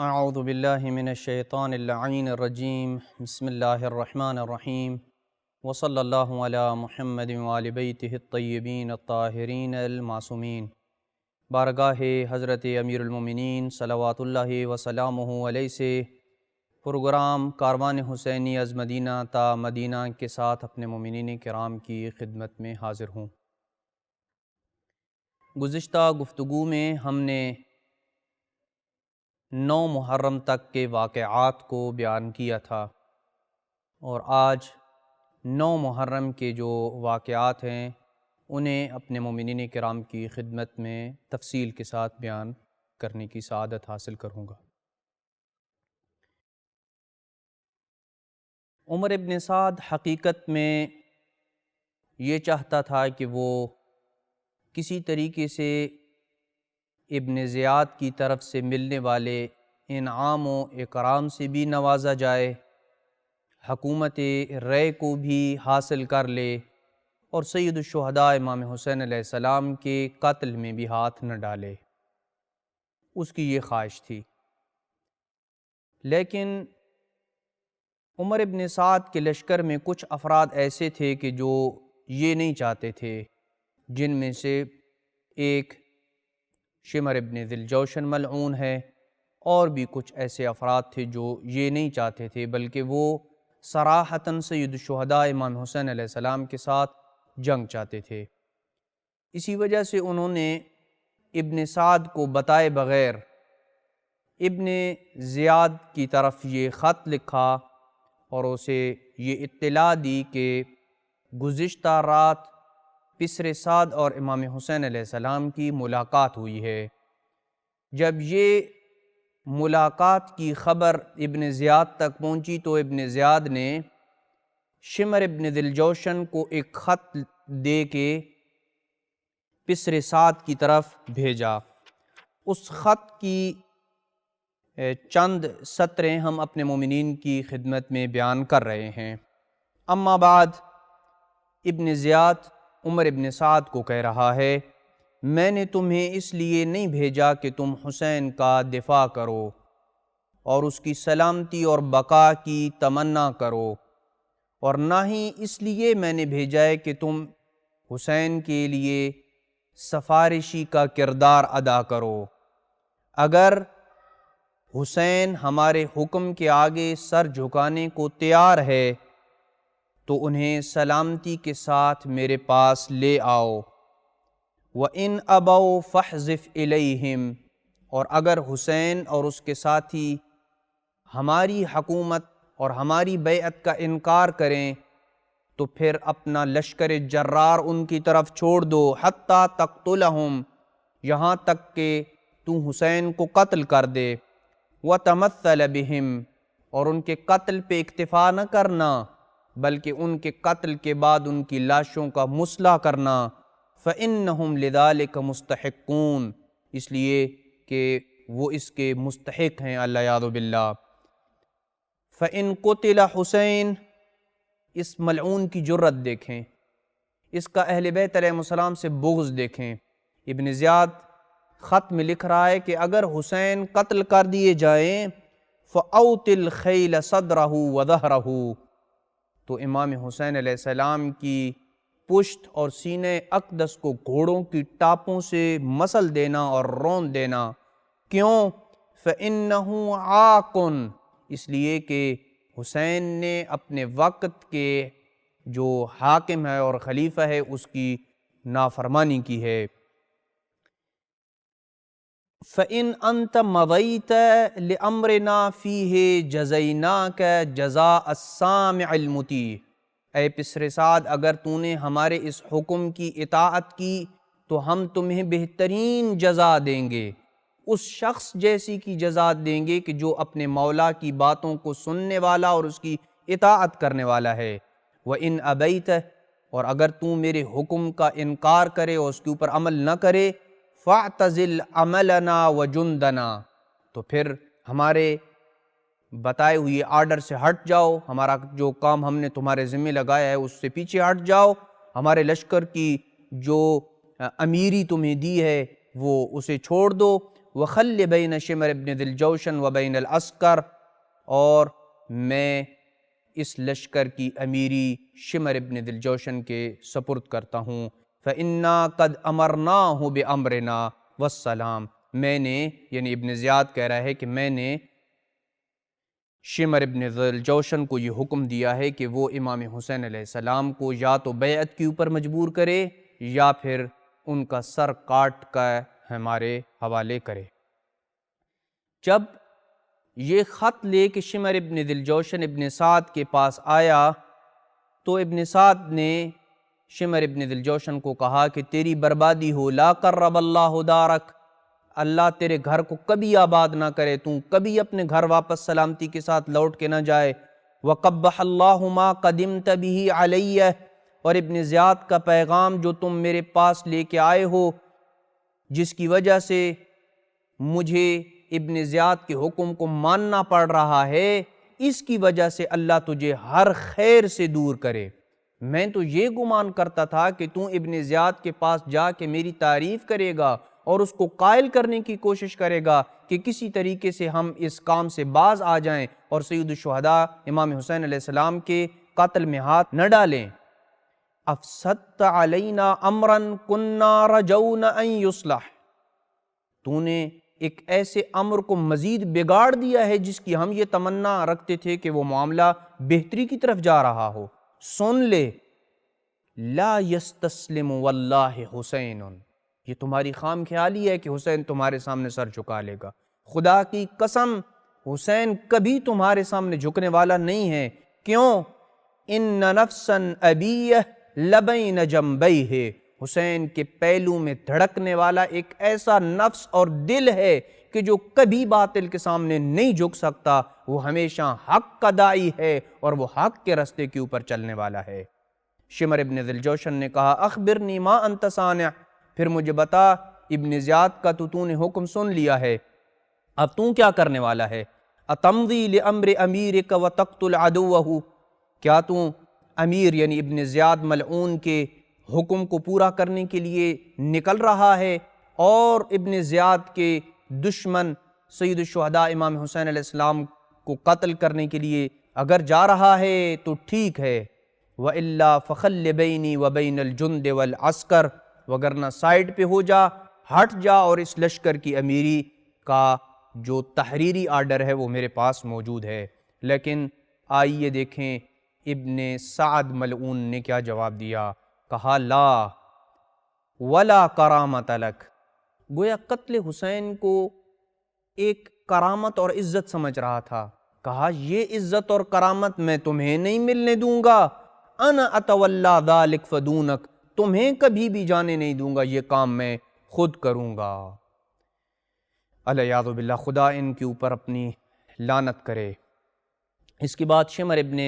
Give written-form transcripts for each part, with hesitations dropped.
اعوذ باللہ من الشیطان اللعین الرجیم بسم اللہ الرحمن الرحیم وصلی اللہ علی محمد وآل بیتہ الطیبین الطاہرین المعصومین۔ بارگاہ حضرت امیر المومنین صلوات اللہ وسلامہ علیہ سے پروگرام کاروان حسینی از مدینہ تا مدینہ کے ساتھ اپنے مومنین کرام کی خدمت میں حاضر ہوں۔ گزشتہ گفتگو میں ہم نے 9 محرم تک کے واقعات کو بیان کیا تھا، اور آج 9 محرم کے جو واقعات ہیں انہیں اپنے مومنین کرام کی خدمت میں تفصیل کے ساتھ بیان کرنے کی سعادت حاصل کروں گا۔ عمر ابن سعد حقیقت میں یہ چاہتا تھا کہ وہ کسی طریقے سے ابن زیاد کی طرف سے ملنے والے انعام و اکرام سے بھی نوازا جائے، حکومت رے کو بھی حاصل کر لے، اور سید الشہداء امام حسین علیہ السلام کے قتل میں بھی ہاتھ نہ ڈالے۔ اس کی یہ خواہش تھی۔ لیکن عمر ابن سعد کے لشکر میں کچھ افراد ایسے تھے کہ جو یہ نہیں چاہتے تھے، جن میں سے ایک شمر ابن ذی الجوشن ملعون ہے، اور بھی کچھ ایسے افراد تھے جو یہ نہیں چاہتے تھے، بلکہ وہ صراحتاً سید الشہداء امام حسین علیہ السلام کے ساتھ جنگ چاہتے تھے۔ اسی وجہ سے انہوں نے ابن سعد کو بتائے بغیر ابن زیاد کی طرف یہ خط لکھا اور اسے یہ اطلاع دی کہ گزشتہ رات پسر سعد اور امام حسین علیہ السلام کی ملاقات ہوئی ہے۔ جب یہ ملاقات کی خبر ابن زیاد تک پہنچی تو ابن زیاد نے شمر ابن ذی الجوشن کو ایک خط دے کے پسر سعد کی طرف بھیجا۔ اس خط کی چند سطریں ہم اپنے مومنین کی خدمت میں بیان کر رہے ہیں۔ اما بعد، ابن زیاد عمر ابن سعد کو کہہ رہا ہے، میں نے تمہیں اس لیے نہیں بھیجا کہ تم حسین کا دفاع کرو اور اس کی سلامتی اور بقا کی تمنا کرو، اور نہ ہی اس لیے میں نے بھیجا ہے کہ تم حسین کے لیے سفارشی کا کردار ادا کرو۔ اگر حسین ہمارے حکم کے آگے سر جھکانے کو تیار ہے تو انہیں سلامتی کے ساتھ میرے پاس لے آؤ۔ وَإِنْ أَبَوْا فَاحْذِفْ إِلَيْهِمْ، اور اگر حسین اور اس کے ساتھی ہماری حکومت اور ہماری بیعت کا انکار کریں تو پھر اپنا لشکر جرار ان کی طرف چھوڑ دو، حتیٰ تقتلہم، یہاں تک کہ تو حسین کو قتل کر دے، وَتَمَثَّلَ بِهِمْ، اور ان کے قتل پہ اکتفا نہ کرنا بلکہ ان کے قتل کے بعد ان کی لاشوں کا مصلح کرنا، فَإِنَّهُمْ لِذَلِكَ مُسْتَحِقُّونَ، اس لیے کہ وہ اس کے مستحق ہیں، العیاذ باللہ۔ فَإِن قُتِلَ حسین، اس ملعون کی جرت دیکھیں، اس کا اہل بیت علیہ السلام سے بغض دیکھیں۔ ابن زیاد خط میں لکھ رہا ہے کہ اگر حسین قتل کر دیے جائیں فَأَوْتِ الْخَيْلَ صَدْرَهُ وَظَهْرَهُ، تو امام حسین علیہ السلام کی پشت اور سینہ اقدس کو گھوڑوں کی ٹاپوں سے مسل دینا اور رون دینا۔ کیوں؟ فَإِنَّهُ عَاقٌ، اس لیے کہ حسین نے اپنے وقت کے جو حاکم ہے اور خلیفہ ہے اس کی نافرمانی کی ہے۔ فَإِنْ أَنْتَ مَضَيْتَ لِأَمْرِنَا فِيهِ جَزَيْنَاكَ جَزَاءَ السَّامِعِ الْمُطِيعِ، اے پسر سعد، اگر تو نے ہمارے اس حکم کی اطاعت کی تو ہم تمہیں بہترین جزا دیں گے، اس شخص جیسی کی جزا دیں گے کہ جو اپنے مولا کی باتوں کو سننے والا اور اس کی اطاعت کرنے والا ہے۔ وَإِنْ أَبَيْتَ، اور اگر تو میرے حکم کا انکار کرے اور اس کے اوپر عمل نہ کرے، فَاعْتَزِلْ عَمَلَنَا وَجُنْدَنَا، تو پھر ہمارے بتائے ہوئے آرڈر سے ہٹ جاؤ، ہمارا جو کام ہم نے تمہارے ذمہ لگایا ہے اس سے پیچھے ہٹ جاؤ، ہمارے لشکر کی جو امیری تمہیں دی ہے وہ اسے چھوڑ دو۔ وخل بین شمر ابن ذی الجوشن و بین العسکر، اور میں اس لشکر کی امیری شمر ابن ذی الجوشن کے سپرد کرتا ہوں۔ فَإِنَّا قَدْ أَمَرْنَاهُ بِأَمْرِنَا وَالسَّلَامُ، میں نے، یعنی ابن زیاد کہہ رہا ہے کہ میں نے شمر ابن ذی الجوشن کو یہ حکم دیا ہے کہ وہ امام حسین علیہ السلام کو یا تو بیعت کے اوپر مجبور کرے یا پھر ان کا سر کاٹ کر ہمارے حوالے کرے۔ جب یہ خط لے کے شمر ابن ذی الجوشن ابن سعد کے پاس آیا تو ابن سعد نے شمر ابن ذی الجوشن کو کہا کہ تیری بربادی ہو، لا قرب اللہ دارک، اللہ تیرے گھر کو کبھی آباد نہ کرے، تو کبھی اپنے گھر واپس سلامتی کے ساتھ لوٹ کے نہ جائے۔ وَقَبَّحَ اللَّهُ مَا قَدِمْتَ بِهِ عَلَيَّ، اور ابن زیاد کا پیغام جو تم میرے پاس لے کے آئے ہو، جس کی وجہ سے مجھے ابن زیاد کے حکم کو ماننا پڑ رہا ہے، اس کی وجہ سے اللہ تجھے ہر خیر سے دور کرے۔ میں تو یہ گمان کرتا تھا کہ تو ابن زیاد کے پاس جا کے میری تعریف کرے گا اور اس کو قائل کرنے کی کوشش کرے گا کہ کسی طریقے سے ہم اس کام سے باز آ جائیں اور سید الشہداء امام حسین علیہ السلام کے قتل میں ہاتھ نہ ڈالیں۔ افسدت علینا امرا کنا رجونا ان یصلح، تو نے ایک ایسے امر کو مزید بگاڑ دیا ہے جس کی ہم یہ تمنا رکھتے تھے کہ وہ معاملہ بہتری کی طرف جا رہا ہو۔ سن لے، لا یستسلم واللہ حسین، یہ تمہاری خام خیالی ہے کہ حسین تمہارے سامنے سر جھکا لے گا۔ خدا کی قسم حسین کبھی تمہارے سامنے جھکنے والا نہیں ہے۔ کیوں؟ ان نفسا ابیہ لبین جنبیہ، حسین کے پہلو میں دھڑکنے والا ایک ایسا نفس اور دل ہے کہ جو کبھی باطل کے سامنے نہیں جھک سکتا، وہ ہمیشہ حق کا داعی ہے اور وہ حق کے راستے کے اوپر چلنے والا ہے۔ شمر ابن ذی الجوشن نے کہا اخبرنی ما انت صانع، پھر مجھے بتا، ابن زیاد کا تو نے حکم سن لیا ہے، اب تو کیا کرنے والا ہے؟ اتمضی لامر امیرک وتقتل عدوہ، کیا تو امیر یعنی ابن زیاد ملعون کے حکم کو پورا کرنے کے لیے نکل رہا ہے اور ابن زیاد کے دشمن سید الشہداء امام حسین علیہ السلام کو قتل کرنے کے لیے اگر جا رہا ہے تو ٹھیک ہے، وَإِلَّا فَخَلِّ بَيْنِي وَبَيْنَ الْجُنْدِ وَالْعَسْكَرِ، وگرنہ سائیڈ پہ ہو جا، ہٹ جا، اور اس لشکر کی امیری کا جو تحریری آرڈر ہے وہ میرے پاس موجود ہے۔ لیکن آئیے دیکھیں ابن سعد ملعون نے کیا جواب دیا، کہا لا ولا کرامت لک، گویا قتل حسین کو ایک کرامت اور عزت سمجھ رہا تھا۔ کہا یہ عزت اور کرامت میں تمہیں نہیں ملنے دوں گا، انا اتولا ذالک فدونک، تمہیں کبھی بھی جانے نہیں دوں گا، یہ کام میں خود کروں گا۔ الیاذ باللہ، خدا ان کے اوپر اپنی لعنت کرے۔ اس کے بعد شمر ابن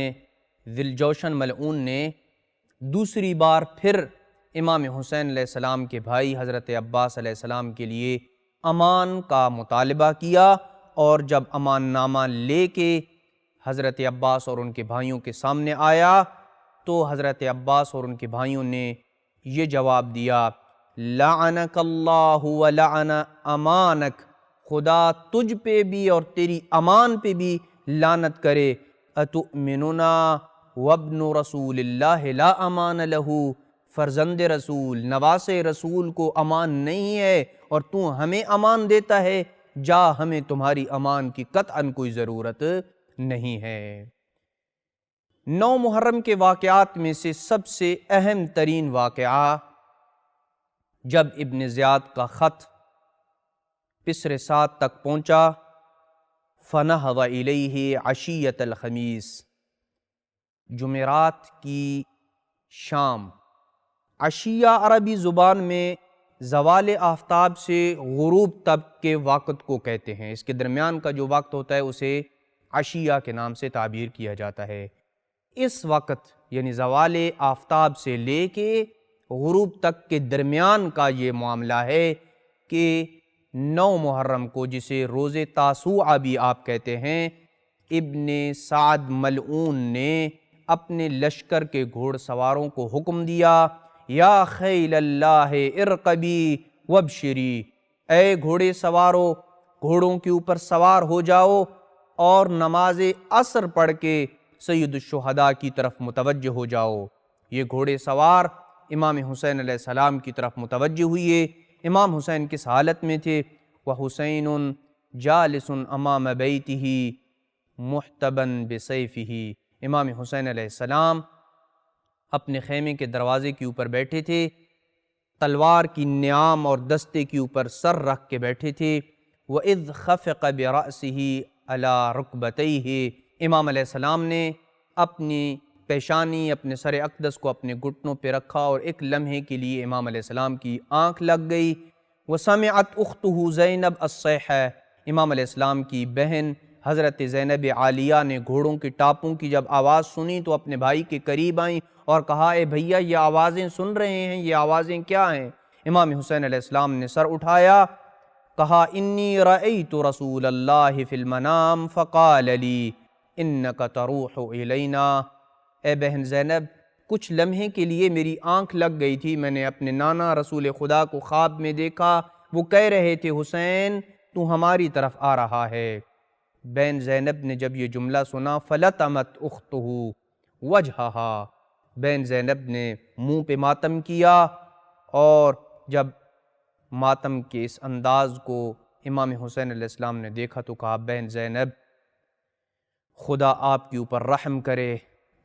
ذی الجوشن ملعون نے دوسری بار پھر امام حسین علیہ السلام کے بھائی حضرت عباس علیہ السلام کے لیے امان کا مطالبہ کیا، اور جب امان نامہ لے کے حضرت عباس اور ان کے بھائیوں کے سامنے آیا تو حضرت عباس اور ان کے بھائیوں نے یہ جواب دیا، لعنک اللہ ولعن امانک، خدا تجھ پہ بھی اور تیری امان پہ بھی لعنت کرے۔ اتؤمنون وابن رسول اللہ لا امان لہ، فرزند رسول نواس رسول کو امان نہیں ہے اور تو ہمیں امان دیتا ہے، جا ہمیں تمہاری امان کی قطعاً کوئی ضرورت نہیں ہے۔ 9 محرم کے واقعات میں سے سب سے اہم ترین واقعہ جب ابن زیاد کا خط پسر سعد تک پہنچا، فنہض الیہ عشیۃ الخمیس، جمعرات کی شام۔ عشیہ عربی زبان میں زوال آفتاب سے غروب تک کے وقت کو کہتے ہیں، اس کے درمیان کا جو وقت ہوتا ہے اسے عشیہ کے نام سے تعبیر کیا جاتا ہے۔ اس وقت یعنی زوال آفتاب سے لے کے غروب تک کے درمیان کا یہ معاملہ ہے کہ 9 محرم کو، جسے روز تاسوعہ بھی آپ کہتے ہیں، ابن سعد ملعون نے اپنے لشکر کے گھوڑ سواروں کو حکم دیا، یا خیل اللہ ارقبی وابشری، اے گھوڑے سوارو، گھوڑوں کے اوپر سوار ہو جاؤ اور نماز عصر پڑھ کے سید الشہداء کی طرف متوجہ ہو جاؤ۔ یہ گھوڑے سوار امام حسین علیہ السلام کی طرف متوجہ ہوئے۔ امام حسین کس حالت میں تھے؟ وَحُسَيْنٌ جَالِسٌ أَمَامَ بَيْتِهِ مُحْتَبًا بِسَيْفِهِ۔ امام حسین علیہ السلام اپنے خیمے کے دروازے کے اوپر بیٹھے تھے، تلوار کی نیام اور دستے کے اوپر سر رکھ کے بیٹھے تھے۔ وَإِذْ خَفِقَ بِرَأْسِهِ عَلَى رُكْبَتَيْهِ۔ امام علیہ السلام نے اپنی پیشانی، اپنے سر اقدس کو اپنے گھٹنوں پہ رکھا اور ایک لمحے کے لیے امام علیہ السلام کی آنکھ لگ گئی۔ وَسَمِعَتْ أُخْتُهُ زینب الصَّیحَةَ۔ امام علیہ السلام کی بہن حضرت زینب عالیہ نے گھوڑوں کی ٹاپوں کی جب آواز سنی تو اپنے بھائی کے قریب آئیں اور کہا، اے بھیا یہ آوازیں سن رہے ہیں، یہ آوازیں کیا ہیں؟ امام حسین علیہ السلام نے سر اٹھایا، کہا، انی رأیت رسول اللہ فی المنام فقال لی انک تروح الینا۔ اے بہن زینب، کچھ لمحے کے لیے میری آنکھ لگ گئی تھی، میں نے اپنے نانا رسول خدا کو خواب میں دیکھا، وہ کہہ رہے تھے حسین تو ہماری طرف آ رہا ہے۔ بہن زینب نے جب یہ جملہ سنا فلطمت اختہ وجہہا، بہن زینب نے منہ پہ ماتم کیا، اور جب ماتم کے اس انداز کو امام حسین علیہ السلام نے دیکھا تو کہا، بہن زینب خدا آپ کے اوپر رحم کرے،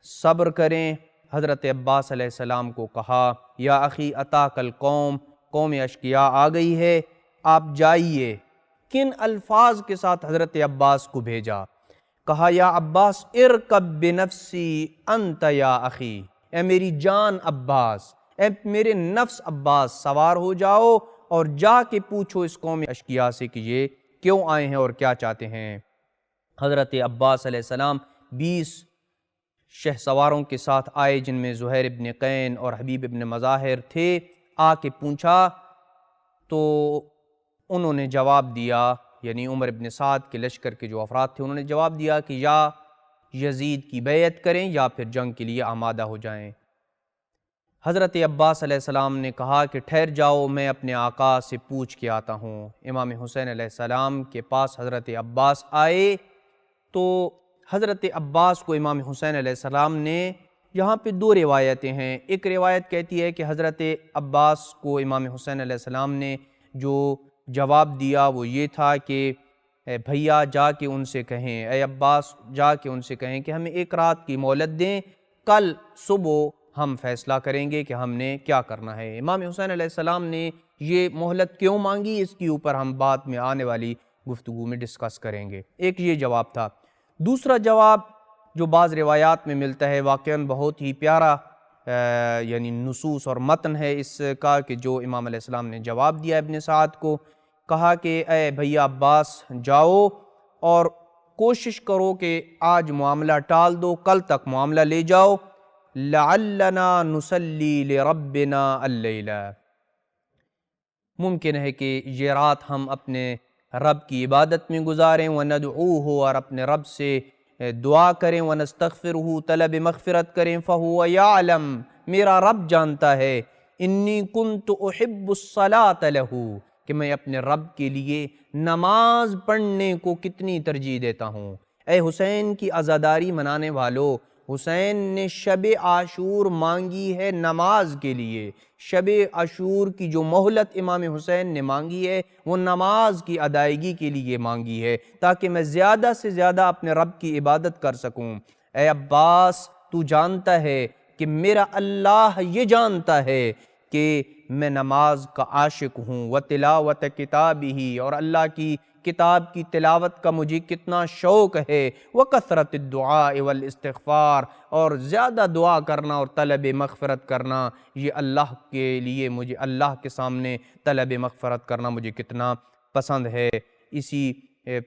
صبر کریں۔ حضرت عباس علیہ السلام کو کہا، یا اخی اتاک القوم، قوم اشقیاء آ گئی ہے، آپ جائیے۔ کن الفاظ کے ساتھ حضرت عباس کو بھیجا؟ کہا، یا عباس ارکب بنفسی انت یا اخی، اے میری جان عباس، اے میرے نفس عباس، سوار ہو جاؤ اور جا کے پوچھو اس قوم اشقیاء سے کہ یہ کیوں آئے ہیں اور کیا چاہتے ہیں۔ حضرت عباس علیہ السلام 20 شہ سواروں کے ساتھ آئے، جن میں زہیر ابن قین اور حبیب ابن مظاہر تھے۔ آ کے پوچھا تو انہوں نے جواب دیا، یعنی عمر ابن سعد کے لشکر کے جو افراد تھے انہوں نے جواب دیا کہ یا یزید کی بیعت کریں یا پھر جنگ کے لیے آمادہ ہو جائیں۔ حضرت عباس علیہ السلام نے کہا کہ ٹھہر جاؤ، میں اپنے آقا سے پوچھ کے آتا ہوں۔ امام حسین علیہ السلام کے پاس حضرت عباس آئے تو حضرت عباس کو امام حسین علیہ السلام نے، یہاں پہ 2 روایتیں ہیں۔ ایک روایت کہتی ہے کہ حضرت عباس کو امام حسین علیہ السلام نے جو جواب دیا وہ یہ تھا کہ اے بھیا جا کے ان سے کہیں، اے عباس جا کے ان سے کہیں کہ ہمیں 1 رات کی مہلت دیں، کل صبح ہم فیصلہ کریں گے کہ ہم نے کیا کرنا ہے۔ امام حسین علیہ السلام نے یہ مہلت کیوں مانگی، اس کے اوپر ہم بعد میں آنے والی گفتگو میں ڈسکس کریں گے۔ ایک یہ جواب تھا۔ دوسرا جواب جو بعض روایات میں ملتا ہے، واقعاً بہت ہی پیارا یعنی نصوص اور متن ہے اس کا، کہ جو امام علیہ السلام نے جواب دیا ابن سعد کو، کہا کہ اے بھیا عباس جاؤ اور کوشش کرو کہ آج معاملہ ٹال دو، کل تک معاملہ لے جاؤ، لعلنا نصلی لربنا اللیلہ، ممکن ہے کہ یہ رات ہم اپنے رب کی عبادت میں گزاریں، وندعوہ، اور اپنے رب سے دعا کریں، ونستغفرہ، طلب مغفرت کریں، فہو یعلم، میرا رب جانتا ہے، انی کنت احب الصلاۃ لہ، کہ میں اپنے رب کے لیے نماز پڑھنے کو کتنی ترجیح دیتا ہوں۔ اے حسین کی عزاداری منانے والو، حسین نے شب عاشور مانگی ہے نماز کے لیے، شب عاشور کی جو مہلت امام حسین نے مانگی ہے وہ نماز کی ادائیگی کے لیے مانگی ہے، تاکہ میں زیادہ سے زیادہ اپنے رب کی عبادت کر سکوں۔ اے عباس تو جانتا ہے کہ میرا اللہ یہ جانتا ہے کہ میں نماز کا عاشق ہوں، وتلاوت کتابہ، اور اللہ کی کتاب کی تلاوت کا مجھے کتنا شوق ہے، وکثرت الدعاء والاستغفار، اور زیادہ دعا کرنا اور طلب مغفرت کرنا، یہ اللہ کے لیے مجھے، اللہ کے سامنے طلب مغفرت کرنا مجھے کتنا پسند ہے۔ اسی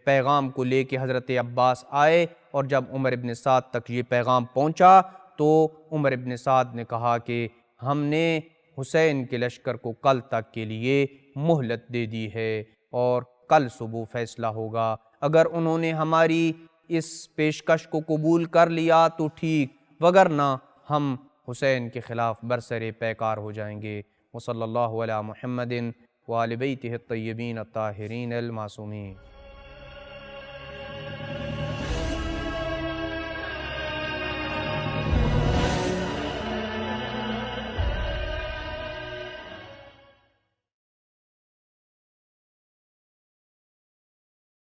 پیغام کو لے کے حضرت عباس آئے، اور جب عمر ابن سعد تک یہ پیغام پہنچا تو عمر ابن سعد نے کہا کہ ہم نے حسین کے لشکر کو کل تک کے لیے مہلت دے دی ہے اور کل صبح فیصلہ ہوگا، اگر انہوں نے ہماری اس پیشکش کو قبول کر لیا تو ٹھیک، وگرنہ ہم حسین کے خلاف برسر پیکار ہو جائیں گے۔ وصلی اللہ علی محمد وآل بیتہ الطیبین الطاہرین المعصومین۔